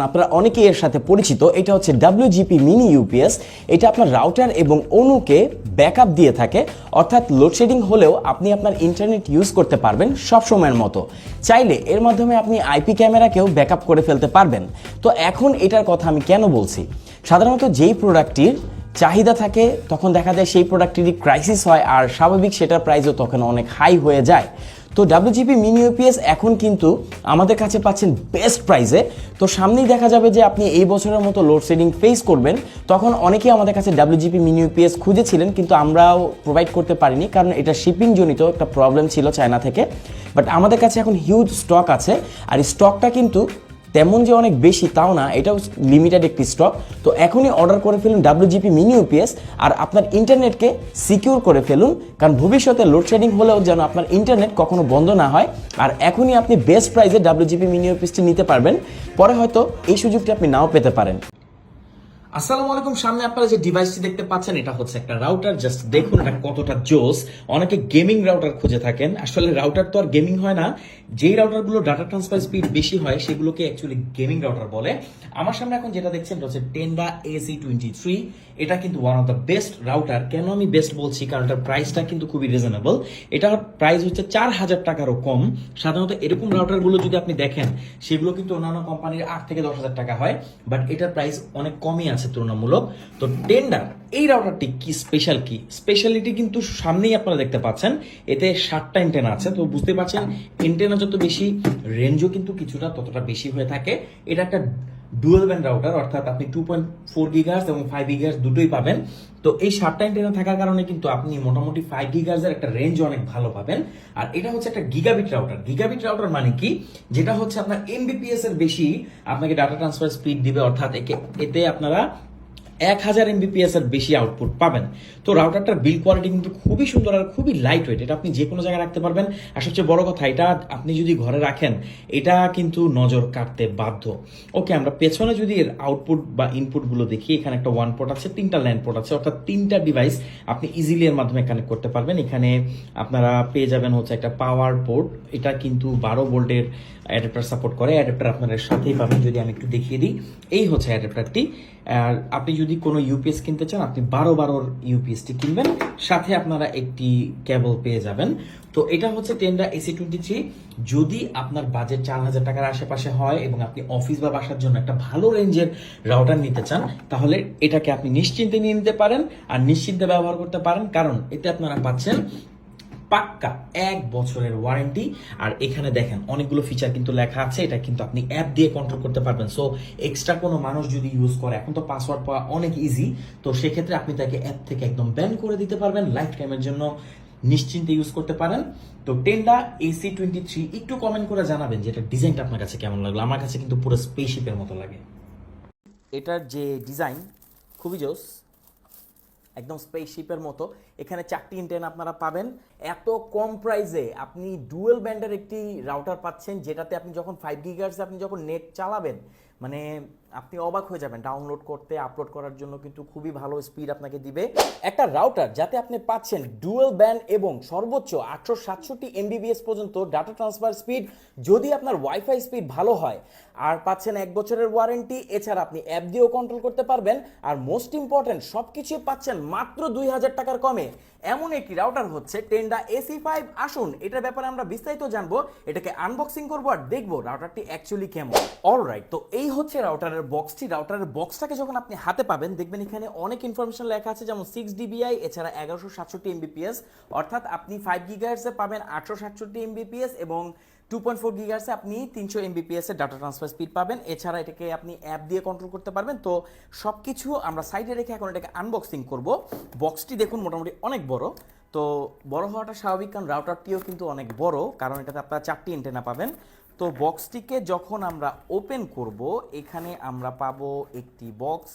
আপনারা অনেকেই এর সাথে পরিচিত, এটা হচ্ছে WGP মিনি ইউপিএস। এটা আপনার রাউটার এবং অনুকে ব্যাকআপ দিয়ে থাকে, অর্থাৎ লোডশেডিং হলেও আপনি আপনার ইন্টারনেট ইউজ করতে পারবেন সব সময়ের মতো। চাইলে এর মাধ্যমে আপনি আইপি ক্যামেরাকেও ব্যাকআপ করে ফেলতে পারবেন। তো এখন এটার কথা আমি কেন বলছি, সাধারণত যেই প্রোডাক্টটির চাহিদা থাকে তখন দেখা যায় সেই প্রোডাক্টটিরই ক্রাইসিস হয়, আর স্বাভাবিক সেটার প্রাইসও তখন অনেক হাই হয়ে যায়। তো WGP মিনি ইউপিএস এখন কিন্তু আমাদের কাছে পাচ্ছেন বেস্ট প্রাইসে। তো সামনেই দেখা যাবে যে আপনি এই বছরের মতো লোডশেডিং ফেস করবেন, তখন অনেকেই আমাদের কাছে WGP মিনি ইউপিএস খুঁজেছিলেন, কিন্তু আমরাও প্রোভাইড করতে পারিনি কারণ এটা শিপিং জনিত একটা প্রবলেম ছিল চায়না থেকে। বাট আমাদের কাছে এখন হিউজ স্টক আছে, আর স্টকটা কিন্তু তেমন যে অনেক বেশি তাও না, এটাও লিমিটেড একটি স্টক। তো এখনই অর্ডার করে ফেলুন WGP মিনি ইউপিএস, আর আপনার ইন্টারনেটকে সিকিউর করে ফেলুন, কারণ ভবিষ্যতে লোডশেডিং হলেও যেন আপনার ইন্টারনেট কখনো বন্ধ না হয়। আর এখনই আপনি বেস্ট প্রাইসে WGP মিনি ইউপিএসটি নিতে পারবেন, পরে হয়তো এই সুযোগটি আপনি নাও পেতে পারেন। আসসালামু আলাইকুম। সামনে আপনারা যে ডিভাইসটি দেখতে পাচ্ছেন এটা হচ্ছে একটা রাউটার। জাস্ট দেখুন এটা কতটা জোস। অনেকে গেমিং রাউটার খুঁজে থাকেন, আসলে রাউটার তো আর গেমিং হয় না। যেই রাউটারগুলো ডাটা ট্রান্সফার স্পিড বেশি হয় সেগুলোকে অ্যাকচুয়ালি গেমিং রাউটার বলে। আমার সামনে এখন যেটা দেখছেন এটা হচ্ছে টেন্ডা AC23। এটা কিন্তু one of the best router. কেন আমি বেস্ট বলছি, কারণ এটার প্রাইসটা কিন্তু খুবই রিজনেবল। এটার প্রাইস হচ্ছে 4000 টাকারও কম। সাধারণত এরকম রাউটারগুলো যদি আপনি দেখেন সেগুলো কিন্তু অন্যান্য কোম্পানির 8 থেকে 10,000 টাকা হয়, বাট এটার প্রাইস অনেক কমই আছে তুলনামূলক। তো টেন্ডার এই রাউটারটি কি স্পেশাল, কি স্পেশালিটি কিন্তু সামনেই আপনারা দেখতে পাচ্ছেন। এতে 7টা এন্টেনা আছে, তো বুঝতে পারছেন এন্টেনা যত বেশি রেঞ্জও কিন্তু কিছুটা ততটা বেশি হয়ে থাকে। এটা একটা ডুয়াল ব্যান্ড রাউটার, অর্থাৎ আপনি 2.4 গিগাহার্টজ এবং 5 গিগাহার্টজ দুটোই পাবেন। তো এই 7টা এন্টেনা থাকার কারণে কিন্তু আপনি মোটামুটি 5 গিগাহার্টজের একটা রেঞ্জ অনেক ভালো পাবেন। আর এটা হচ্ছে একটা গিগাবিট রাউটার। গিগাবিট রাউটার মানে কি, যেটা হচ্ছে আপনার MBPS এর বেশি আপনাকে ডাটা ট্রান্সফার স্পিড দিবে, অর্থাৎ এতে আপনারা 1000 MBPS এর বেশি আউটপুট পাবেন। তো রাউটারটার বিল্ড কোয়ালিটি কিন্তু খুবই সুন্দর আর খুবই লাইট ওয়েট। এটা আপনি যে কোনো জায়গায় রাখতে পারবেন। আর সবচেয়ে বড় কথা, এটা আপনি যদি ঘরে রাখেন এটা কিন্তু নজর কাটতে বাধ্য। ওকে, আমরা পেছনে যদি এর আউটপুট বা ইনপুটগুলো দেখি, এখানে একটা 1 পোর্ট আছে, 3টা ল্যান্ড পোর্ট আছে, অর্থাৎ 3টা ডিভাইস আপনি ইজিলি এর মাধ্যমে কানেক্ট করতে পারবেন। এখানে আপনারা পেয়ে যাবেন হচ্ছে একটা পাওয়ার পোর্ট, এটা কিন্তু 12 ভোল্টের অ্যাডাপ্টার সাপোর্ট করে। অ্যাডাপ্টার আপনারা সাথেই পাবেন, যদি আমি একটু দেখিয়ে দিই। এই হচ্ছে অ্যাডাপ্টারটি। আর আপনি যদি কোনো ইউপিএস কিনতে চান আপনি 12 ইউপিএসটি কিনবেন, সাথে আপনারা একটি কেবল পেয়ে যাবেন। তো এটা হচ্ছে টেন্ডা AC23। যদি আপনার বাজেট 4000 টাকার আশেপাশে হয় এবং আপনি অফিস বা বাসার জন্য একটা ভালো রেঞ্জের রাউটার নিতে চান, তাহলে এটাকে আপনি নিশ্চিন্তে নিয়ে নিতে পারেন আর নিশ্চিন্তে ব্যবহার করতে পারেন, কারণ এতে আপনারা পাচ্ছেন পাক্কা 1 বছরের ওয়ারেন্টি। আর এখানে দেখেন অনেকগুলো ফিচার কিন্তু লেখা আছে, এটা কিন্তু আপনি অ্যাপ দিয়ে কন্ট্রোল করতে পারবেন। সো এক্সট্রা কোনো মানুষ যদি ইউজ করে, এখন তো পাসওয়ার্ড পাওয়া অনেক ইজি, তো সেক্ষেত্রে আপনি তাকে অ্যাপ থেকে একদম ব্যান করে দিতে পারবেন, লাইফ টাইমের জন্য নিশ্চিন্তে ইউজ করতে পারেন। তো টেন্ডা AC23 একটু কমেন্ট করে জানাবেন যে এটা ডিজাইনটা আপনার কাছে কেমন লাগলো। আমার কাছে কিন্তু পুরো স্পেসশিপের মতো লাগে। এটার যে ডিজাইন খুবই জোস, একদম স্পেসশিপের মতো। এখানে 4টি এন্টেনা আপনারা পাবেন। এত কম প্রাইসে আপনি ডুয়েল ব্যান্ডের একটি রাউটার পাচ্ছেন, যেটাতে আপনি যখন 5 গিগাহার্টজ আপনি যখন নেট চালাবেন, মানে আপনি অবাক হয়ে যাবেন। ডাউনলোড করতে, আপলোড করার জন্য কিন্তু খুবই ভালো স্পিড আপনাকে দিবে একটা রাউটার, যাতে আপনি পাচ্ছেন ডুয়েল ব্যান্ড এবং সর্বোচ্চ 867 MBPS পর্যন্ত ডাটা ট্রান্সফার স্পিড, যদি আপনার ওয়াইফাই স্পিড ভালো হয়। আর পাচ্ছেন 1 বছরের ওয়ারেন্টি। এছাড়া আপনি অ্যাপ দিয়েও কন্ট্রোল করতে পারবেন। আর মোস্ট ইম্পর্টেন্ট, সব কিছুই পাচ্ছেন মাত্র 2000 টাকার কমে। এমন একটি রাউটার হচ্ছে টেন্ডা AC5। আসুন এটার ব্যাপারে আমরা বিস্তারিত জানবো, এটাকে আনবক্সিং করবো আর দেখবো রাউটারটি অ্যাকচুয়ালি কেমন। অলরাইট, তো এই হচ্ছে রাউটারের বক্সটি। রাউটারের বক্সটাকে যখন আপনি হাতে পাবেন, দেখবেন এখানে অনেক ইনফরমেশন লেখা আছে, যেমন 6 DBI, এছাড়া 1167 MBPS, অর্থাৎ আপনি 5 গিগাহার্টজে পাবেন 867 MBPS এবং 2.4 গিগাহার্টজে আপনি 300 MBPS এর ডাটা ট্রান্সফার স্পিড পাবেন। এছাড়া এটাকে আপনি অ্যাপ দিয়ে কন্ট্রোল করতে পারবেন। তো সব কিছু আমরা সাইডে রেখে এখন এটাকে আনবক্সিং করব। বক্সটি দেখুন মোটামুটি অনেক বড়। তো বড় হওয়াটা স্বাভাবিক, কারণ রাউটারটিও কিন্তু অনেক বড়, কারণ এটাতে আপনারা 4টি এন্টেনা পাবেন। তো বক্সটিকে যখন আমরা ওপেন করব, এখানে আমরা পাবো একটি বক্স।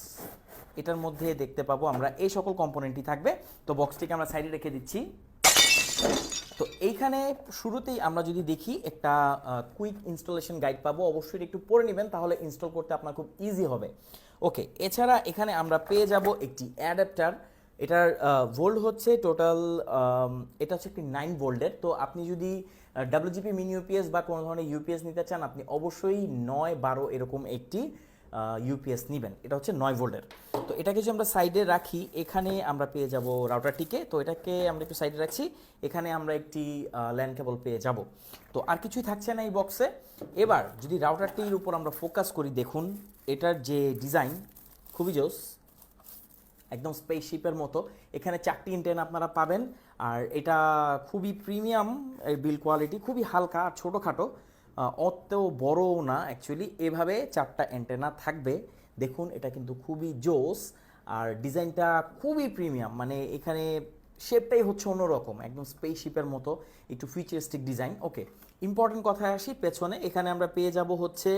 এটার মধ্যে দেখতে পাবো আমরা এই সকল কম্পোনেন্টই থাকবে। তো বক্সটিকে আমরা সাইডে রেখে দিচ্ছি। তো এইখানে শুরুতেই আমরা যদি দেখি একটা কুইক ইনস্টলেশন গাইড পাবো, অবশ্যই একটু পড়ে নেবেন, তাহলে ইনস্টল করতে আপনার খুব ইজি হবে। ওকে, এছাড়া এখানে আমরা পেয়ে যাব একটি অ্যাডাপ্টার। এটার ভোল্ট হচ্ছে টোটাল, এটা হচ্ছে একটি 9 ভোল্টের। তো আপনি যদি ডাব্লিউজিপি মিনি ইউপিএস বা কোনো ধরনের ইউপিএস নিতে চান, আপনি অবশ্যই 9-12 এরকম একটি ইউপিএস নেবেন। এটা হচ্ছে 9 ভোল্টের। তো এটাকে যদি আমরা সাইডে রাখি, এখানে আমরা পেয়ে যাব রাউটারটিকে। তো এটাকে আমরা একটু সাইডে রাখছি, এখানে আমরা একটি ল্যান্ড কেবল পেয়ে যাব। তো আর কিছুই থাকছে না এই বক্সে। এবার যদি রাউটারটির উপর আমরা ফোকাস করি, দেখুন এটার যে ডিজাইন খুবই জোস, একদম স্পেসশিপের মতো। এখানে 4টি এন্টেনা আপনারা পাবেন, আর এটা খুবই প্রিমিয়াম এর বিল কোয়ালিটি, খুবই হালকা আর ছোটোখাটো, অতও বড়ও না অ্যাকচুয়ালি। এভাবে 4টা এন্টেনা থাকবে। দেখুন এটা কিন্তু খুবই জোস, আর ডিজাইনটা খুবই প্রিমিয়াম, মানে এখানে শেপটাই হচ্ছে অন্যরকম, একদম স্পেসশিপের মতো, একটু ফিউচারিস্টিক ডিজাইন। ওকে, ইম্পর্টেন্ট কথায় আসি পেছনে। এখানে আমরা পেয়ে যাব হচ্ছে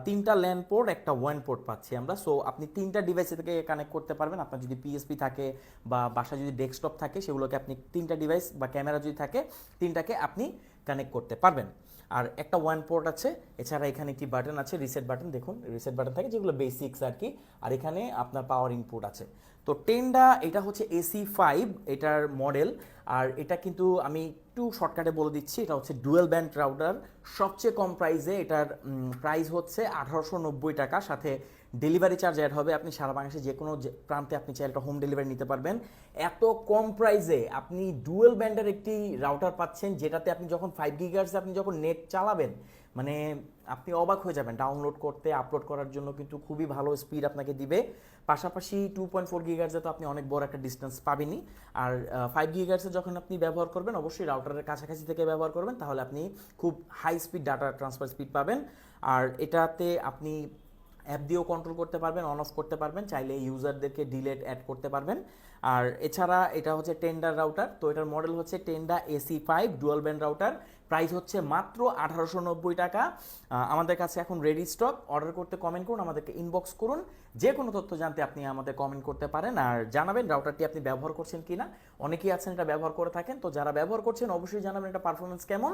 3টা ল্যান্ড পোর্ট, একটা ওয়ান পোর্ট পাচ্ছি আমরা। সো আপনি 3টা ডিভাইস থেকে কানেক্ট করতে পারবেন। আপনার যদি পিএসপি থাকে বা বাসায় যদি ডেস্কটপ থাকে, সেগুলোকে আপনি 3টা ডিভাইস বা ক্যামেরা যদি থাকে, 3টাকে আপনি কানেক্ট করতে পারবেন। আর একটা ওয়ান পোর্ট আছে, এছাড়া এখানে একটি বাটন আছে, রিসেট বাটন। দেখুন রিসেট বাটন থাকে, যেগুলো বেসিক্স আর কি। আর এখানে আপনার পাওয়ার ইনপুট আছে। তো টেন্ডা, এটা হচ্ছে AC5 এটার মডেল। আর এটা কিন্তু আমি একটু শর্টকাটে বলে দিচ্ছি, এটা হচ্ছে ডুয়েল ব্যান্ড রাউটার, সবচেয়ে কম প্রাইসে। এটার প্রাইস হচ্ছে 1890 টাকা, সাথে ডেলিভারি চার্জ অ্যাড হবে। আপনি সারা বাংলাদেশে যে কোনো প্রান্তে আপনি চাইলে হোম ডেলিভারি নিতে পারবেন। এত কম প্রাইসে আপনি ডুয়েল ব্যান্ডের একটি রাউটার পাচ্ছেন, যেটাতে আপনি যখন 5 গিগার্স আপনি যখন নেট চালাবেন, মানে আপনি অবাক হয়ে যাবেন। ডাউনলোড করতে, আপলোড করার জন্য কিন্তু খুবই ভালো স্পিড আপনাকে দিবে। পাশাপাশি 2.4 গিগার্সে তো আপনি অনেক বড় একটা ডিস্টেন্স পাবেনই। আর 5 গিগার্সে যখন আপনি ব্যবহার করবেন, অবশ্যই রাউটারের কাছাকাছি থেকে ব্যবহার করবেন, তাহলে আপনি খুব high speed data transfer speed পাবেন। আর এটাতে আপনি অ্যাপ দিয়েও কন্ট্রোল করতে পারবেন, অন অফ করতে পারবেন, চাইলে ইউজারদেরকে ডিলেট অ্যাড করতে পারবেন। আর এছাড়া এটা হচ্ছে টেন্ডার রাউটার। তো এটার মডেল হচ্ছে Tenda AC5 dual band router. Price হচ্ছে মাত্র 1890 টাকা। আমাদের কাছে এখন রেডি স্টক। অর্ডার করতে কমেন্ট করুন, আমাদেরকে ইনবক্স করুন। যে কোনো তথ্য জানতে আপনি আমাদের কমেন্ট করতে পারেন, আর জানাবেন রাউটারটি আপনি ব্যবহার করছেন কিনা। অনেকেই আছেন এটা ব্যবহার করে থাকেন, তো যারা ব্যবহার করছেন অবশ্যই জানাবেন এটা পারফরমেন্স কেমন।